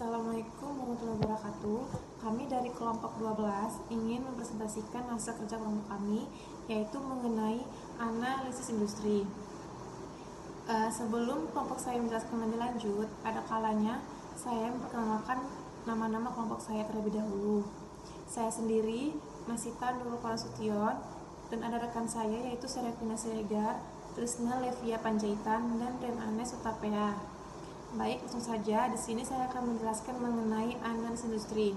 Assalamualaikum warahmatullahi wabarakatuh. Kami dari kelompok 12 ingin mempresentasikan hasil kerja kelompok kami, yaitu mengenai analisis industri. Sebelum kelompok saya menjelaskan lebih lanjut, ada kalanya saya memperkenalkan nama-nama kelompok saya terlebih dahulu. Saya sendiri Masita Nurul Parasution, dan ada rekan saya yaitu Serafina Siregar, Trisna Levia Panjaitan, dan Renanes Utapea. Baik, langsung saja. Di sini saya akan menjelaskan mengenai analisis industri.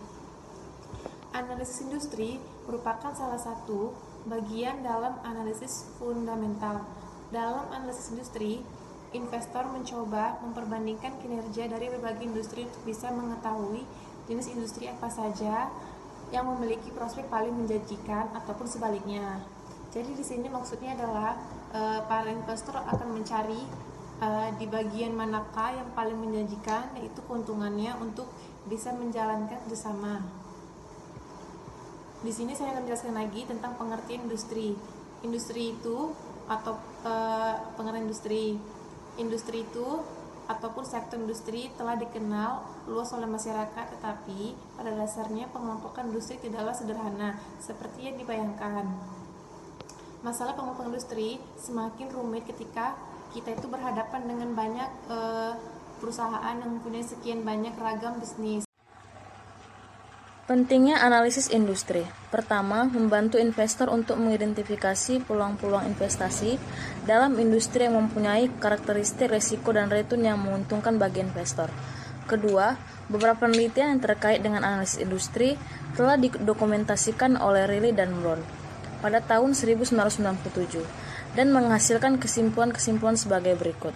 Analisis industri merupakan salah satu bagian dalam analisis fundamental. Dalam analisis industri, investor mencoba memperbandingkan kinerja dari berbagai industri untuk bisa mengetahui jenis industri apa saja yang memiliki prospek paling menjanjikan ataupun sebaliknya. Jadi di sini maksudnya adalah para investor akan mencari di bagian manakah yang paling menjanjikan, yaitu keuntungannya untuk bisa menjalankan kerjasama. Di sini saya akan menjelaskan lagi tentang pengertian industri. Industri itu atau pengertian industri. Industri itu ataupun sektor industri telah dikenal luas oleh masyarakat, tetapi pada dasarnya pengelompokan industri tidaklah sederhana seperti yang dibayangkan. Masalah pengelompokan industri semakin rumit ketika kita itu berhadapan dengan banyak perusahaan yang mempunyai sekian banyak ragam bisnis. Pentingnya analisis industri. Pertama, membantu investor untuk mengidentifikasi peluang-peluang investasi dalam industri yang mempunyai karakteristik risiko dan return yang menguntungkan bagi investor. Kedua, beberapa penelitian yang terkait dengan analisis industri telah didokumentasikan oleh Riley dan Brown pada tahun 1997 dan menghasilkan kesimpulan-kesimpulan sebagai berikut.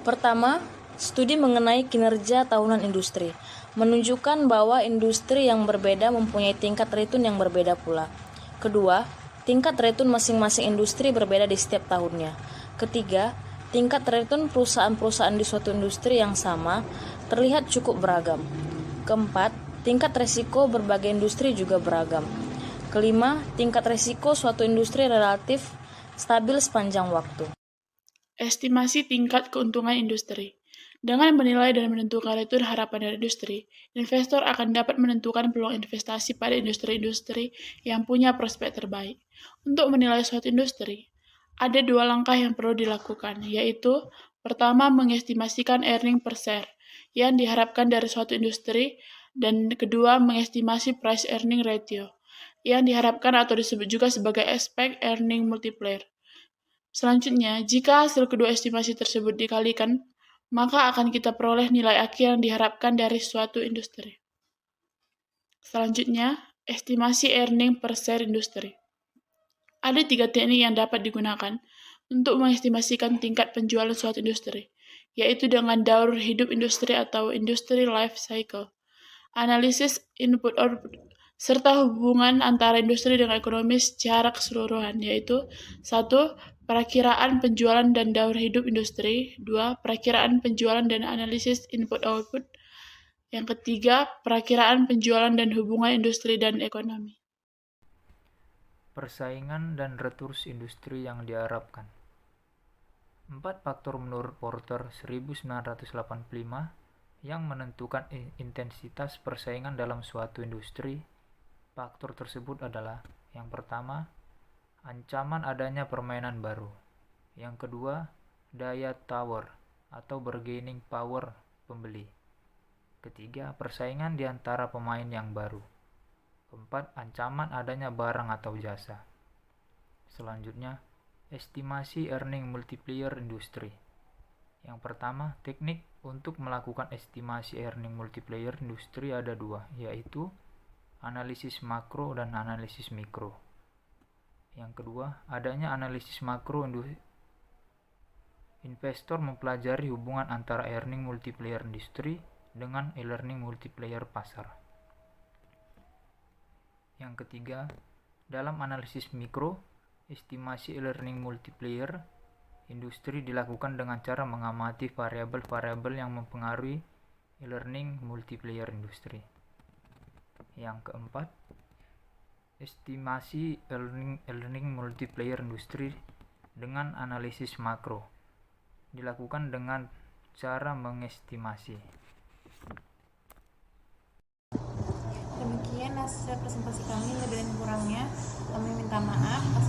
Pertama, studi mengenai kinerja tahunan industri menunjukkan bahwa industri yang berbeda mempunyai tingkat return yang berbeda pula. Kedua, tingkat return masing-masing industri berbeda di setiap tahunnya. Ketiga, tingkat return perusahaan-perusahaan di suatu industri yang sama terlihat cukup beragam. Keempat, tingkat resiko berbagai industri juga beragam. Kelima, tingkat resiko suatu industri relatif stabil sepanjang waktu. Estimasi tingkat keuntungan industri. Dengan menilai dan menentukan return harapan dari industri, investor akan dapat menentukan peluang investasi pada industri-industri yang punya prospek terbaik. Untuk menilai suatu industri, ada dua langkah yang perlu dilakukan, yaitu pertama, mengestimasikan earning per share yang diharapkan dari suatu industri, dan kedua, mengestimasi price earning ratio yang diharapkan atau disebut juga sebagai expect earning multiplier. Selanjutnya, jika hasil kedua estimasi tersebut dikalikan, maka akan kita peroleh nilai akhir yang diharapkan dari suatu industri. Selanjutnya, estimasi earning per share industri. Ada 3 teknik yang dapat digunakan untuk mengestimasikan tingkat penjualan suatu industri, yaitu dengan daur hidup industri atau industry life cycle, analisis input-output, serta hubungan antara industri dengan ekonomi secara keseluruhan, yaitu 1. Perakiraan penjualan dan daur hidup industri. 2. Perakiraan penjualan dan analisis input-output. Yang ketiga, perakiraan penjualan dan hubungan industri dan ekonomi. Persaingan dan returns industri yang diharapkan. 4 faktor menurut Porter 1985 yang menentukan intensitas persaingan dalam suatu industri. Faktor tersebut adalah: yang pertama, ancaman adanya permainan baru. Yang kedua, daya tawar atau bargaining power pembeli. Ketiga, persaingan di antara pemain yang baru. Keempat, ancaman adanya barang atau jasa. Selanjutnya, estimasi earning multiplier industri. Yang pertama, teknik untuk melakukan estimasi earning multiplier industri ada dua, yaitu analisis makro dan analisis mikro. Yang kedua, adanya analisis makro investor mempelajari hubungan antara earning multiplier industri dengan earning multiplier pasar. Yang ketiga, dalam analisis mikro, estimasi earning multiplier industri dilakukan dengan cara mengamati variabel-variabel yang mempengaruhi earning multiplier industri. Yang keempat, estimasi earning multiplier industri dengan analisis makro dilakukan dengan cara mengestimasi hasil presentasi kami, lebih dan kurangnya kami minta maaf.